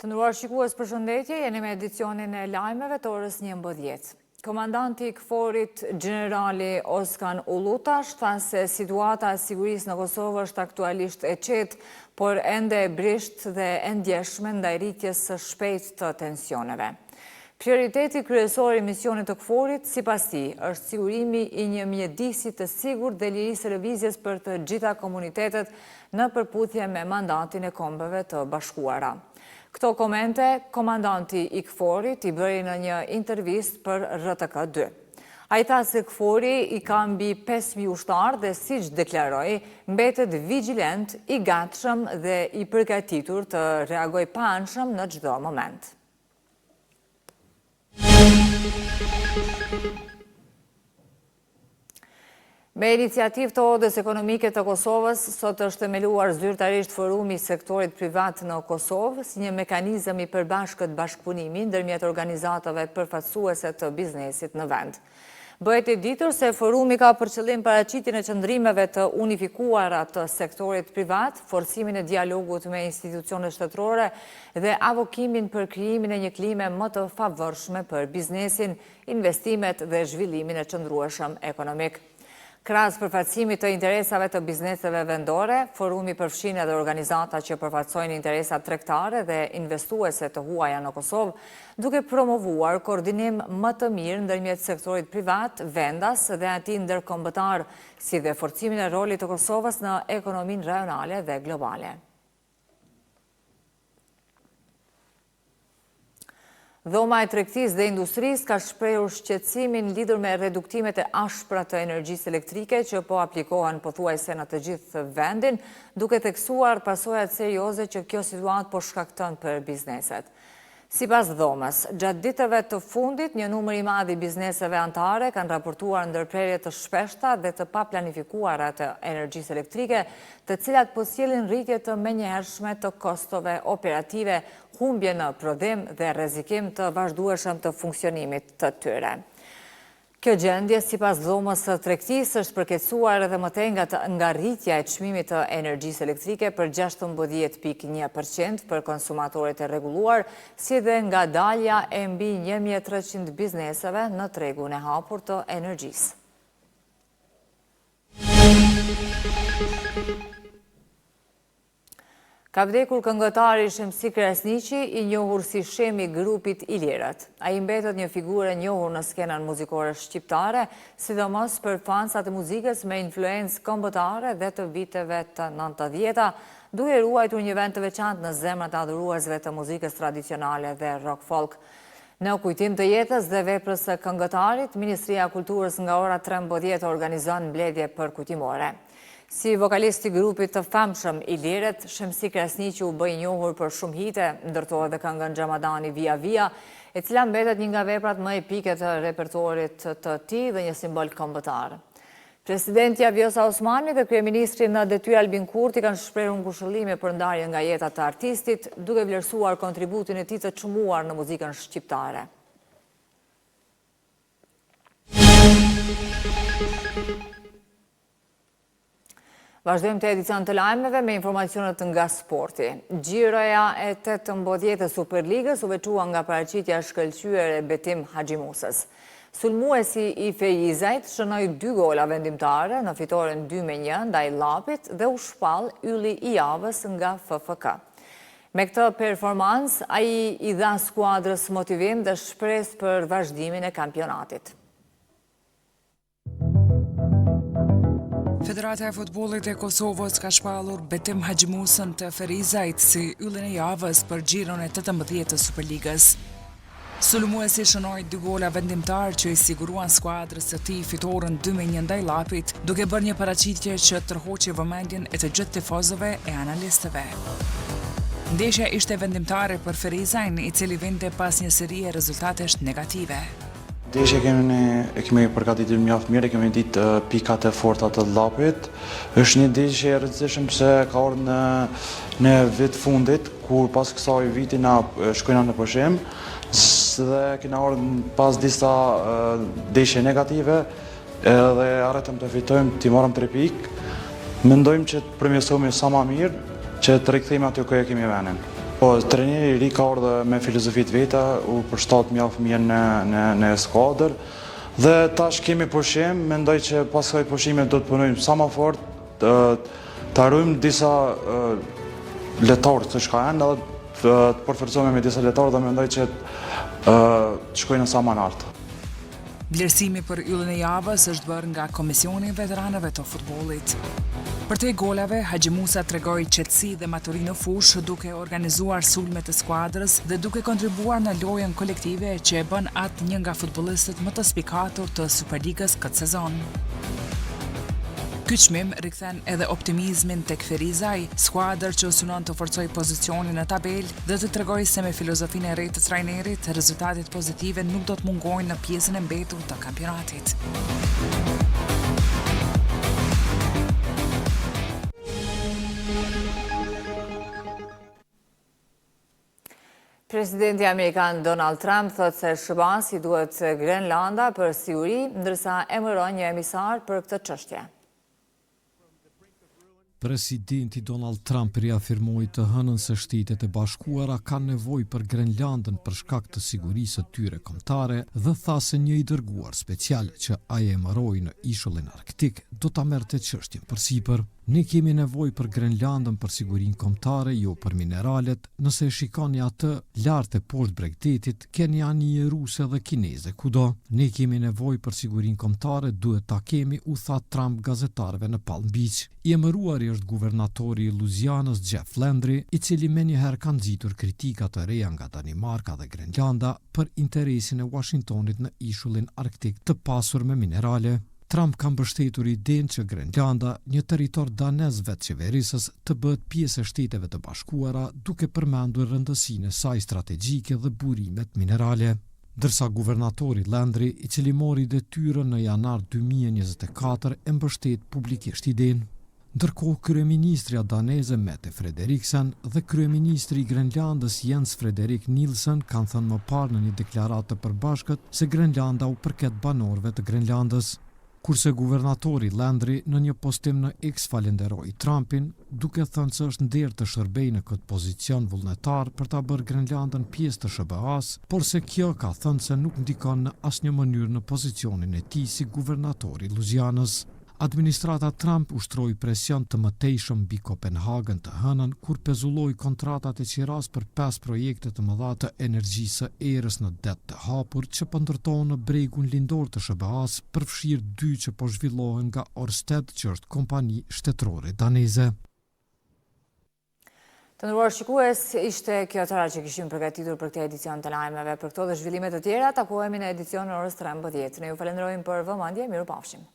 Të nderuar shikues, përshëndetje, jeni me edicionin e lajmeve të orës 11. Komandanti i KFOR-it Generali Oskan Ullutash tha se situata e sigurisë në Kosovë është aktualisht e qetë, por ende e brisht dhe e ndjeshme ndaj rritjes së shpejtë të tensioneve. Prioriteti kryesor i misionit të KFOR-it, sipas tij, është sigurimi i një mjedisi të sigurt dhe lirisë lëvizjes për të gjitha komunitetet në përputhje me mandatin e Kombeve të Bashkuara. Këto komente, komandanti i KFOR-it i bëri në një intervistë për RTK2. A i tha se KFOR-i i ka mbi 5.000 ushtarë dhe siç deklaroi, mbetet vigjilent, i gatshëm dhe i përgatitur të reagojë pa anshëm në çdo moment. Me iniciativë të Odës Ekonomike të Kosovës, sot është themeluar zyrtarisht forumi i sektorit privat në Kosovë si një mekanizëm i përbashkët bashkëpunimi ndërmjet organizatave përfaqësuese të biznesit në vend. Bëhet e ditur se forumi ka për qëllim paraqitjen e qëndrimeve të unifikuara të sektorit privat, forcimin e dialogut me institucionet shtetërore dhe avokimin për krijimin e një klime më të favorshme për biznesin, investimet dhe zhvillimin e qëndrueshëm ekonomik. Krahas përfaqësimit të interesave të bizneseve vendore, forumi përfshin edhe organizata që përfaqësojnë interesat tregtare dhe investuese të huaja në Kosovë, duke promovuar koordinim më të mirë ndërmjet sektorit privat, vendas dhe atij ndërkombëtar, si dhe forcimin e rolit të Kosovës në ekonominë rajonale dhe globale. Dhoma e tregtisë dhe industrisë ka shprehur shqetësimin lidhur me reduktimet e ashpra të energjisë elektrike që po aplikohen pothuajse në të gjithë vendin, duke theksuar pasojat serioze që kjo situatë po shkakton për bizneset. Sipas dhomës, gjatë ditëve të fundit, një numër i madh i bizneseve anëtare kanë raportuar ndërprerje të shpeshta dhe të paplanifikuara të energjisë elektrike, të cilat po sjellin rritje të menjëhershme të kostove operative, humbje në prodhim dhe rrezikim të vazhdueshëm të funksionimit të tyre. Kjo gjendje, sipas dhomës së tregtisë, është përkeqësuar edhe më tej nga rritja e çmimit të energjisë elektrike për 16.1% për konsumatorët e rregulluar, si dhe nga dalja e mbi 1.300 bizneseve në tregun e hapur të energjisë. Ka vdekur këngëtari Shemsi Krasniqi, i njohur si Shemi i grupit Ilirët. Ai mbetet një figurë e njohur në skenën muzikore shqiptare, sidomos për fansat e muzikës me influencë kombëtare dhe të viteve të 90-ta, duke ruajtur një vend të veçantë në zemrat e adhuruesve të muzikës tradicionale dhe rock folk. Në kujtim të jetës dhe veprës së këngëtarit, Ministria e Kulturës nga ora 13 organizon mbledhje përkujtimore. Si vokalist i grupit të famshëm Ilirët, Shemsi Krasniqi u bë i njohur për shumë hite, ndërtohet dhe këngën Xhamadani Via Via, e cila mbetet një nga veprat më epike të repertorit të tij dhe një simbol kombëtar. Presidentja Vjosa Osmani dhe kryeministri në detyrë Albin Kurti kanë shprehur ngushëllime për ndarjen nga jeta të artistit, duke vlerësuar kontributin e tij të çmuar në muzikën shqiptare. Vazhdojmë të edicion të lajmeve me informacionet nga sporti. Gjiroja e 18 Superligës u veçua nga paraqitja shkëlqyer e Betim Haxhimusës. Sulmuesi i Ferizajt shënoi 2 gola vendimtare në fitoren 2-1 ndaj Llapit dhe u shpall ylli i javës nga FFK. Me këtë performancë, ai i dha skuadrës motivim dhe shpresë për vazhdimin e kampionatit. Federata e futbollit e Kosovës ka shpallur Betim Haxhimusën të Ferizajt si yllin e javës për gjiron e 18 të Superligës. Sulmuesi shënoi 2 gola vendimtar që i siguruan skuadrës së tij fitoren 2-1 ndaj Llapit, duke bërë një paraqitje që tërhoqi vëmendjen e të gjithë tifozëve e analistëve. Ndeshja ishte vendimtare për Ferizajin, i cili vinte pas një serie rezultatesh negative. Ndeshje kemi përgatitur mjaft mirë, kemi ditë pikat e forta të Llapit. Është një ndeshje e rëndësishme se ka ardhur në vit fundit, kur pas kësaj viti na shkojna në pushim, dhe kena ardhur pas disa ndeshje negative, edhe arritëm të fitojmë, të marrëm 3 pikë. Mendojmë që të përmirësohemi sa më mirë, që të rikthehemi aty ku e kemi vënë. Po, trajneri i ri ka ardhur me filozofit veta, u përshtat mjaft mirë në skuadër dhe tash kemi pushim, mendoj që pas kësaj pushime do të punojmë sa më fort, të arrojmë disa letarë të shka janë, edhe të përforcojmë me disa letarë dhe mendoj që të shkojnë sa më lartë. Vlerësimi për yllën e javës është bërë nga Komisioni i Veteranëve të Futbollit. Për te golave, Haxhi Musa tregoi qetësi dhe maturi në fushë duke organizuar sulme të skuadrës dhe duke kontribuar në lojën kolektive që e bën atë një nga futbollistët më të spikatur të Superligës këtë sezon. Ky çmim rikthen edhe optimizmin tek Ferizaj, skuadër që synon të forcojë pozicionin në tabelë dhe të tregojë se me filozofinë e re të trajnerit, rezultatet pozitive nuk do të mungojnë në pjesën e mbetur të kampionatit. Presidenti Amerikan Donald Trump thot se SBA-s i duhet Grenlanda për siguri, ndërsa emëron një emisar për këtë çështje. Presidenti Donald Trump riafirmoi të hënën se Shtetet e Bashkuara kanë nevojë për Grenlandën për shkak të sigurisë së tyre kombëtare dhe tha se një i dërguar special që ai emëroi në ishullin arktik do ta merrte çështjen përsipër. Ne kemi nevojë për Grenlandën për sigurinë kombëtare, jo për mineralet. Nëse e shikoni atë lart e poshtë Bregdetit, keni anije ruse dhe kineze kudo. Ne kemi nevojë për sigurinë kombëtare, duhet ta kemi, u tha Trump gazetarëve në Palm Beach. I emëruari është guvernatori i Louisianës Jeff Landry, i cili menjëherë ka nxitur kritika të reja nga Danimarka dhe Grenlanda për interesin e Washingtonit në ishullin arktik të pasur me minerale. Trump ka mbështetur idenë që Grenlanda, një territor danez vetë qeverisës, të bëhet pjesë e Shteteve të Bashkuara, duke përmendur rëndësinë e saj strategjike dhe burimet minerale. Ndërsa guvernatori Landry, i cili mori detyrën në janar 2024, e mbështet publikisht idenë. Ndërkohë, kryeministrja daneze Mette Frederiksen dhe kryeministri i Grenlandës Jens Frederik Nielsen kanë thënë më parë në një deklaratë të përbashkët se Grenlanda u përket banorëve të Grenlandës. Kurse guvernatori Landry në një postim në X falenderoi Trumpin, duke thënë se është nder të shërbejë në këtë pozicion vullnetar për ta bërë Grenlandën pjesë të SBA-s, por se kjo ka thënë se nuk ndikon në asnjë mënyrë në pozicionin e tij si guvernatori i Louisianës. Administrata Trump ushtroi presion të mëtejshëm mbi Kopenhagen të hënën kur pezulloi kontratat e qiras për 5 projekte të mëdha të energjisë së erës në det të hapur që po ndërtohen në bregun lindor të SBA-s, përfshirë 2 që po zhvillohen nga Ørsted, që është kompani shtetërore daneze. Të nderuar shikues, ishte kjo tëra që kishim përgatitur për këtë edicion të lajmeve. Për këto dhe zhvillimet të tjera, takohemi në edicion në orës 13. Ne ju falenderojmë për vëmendje, mirupafshim.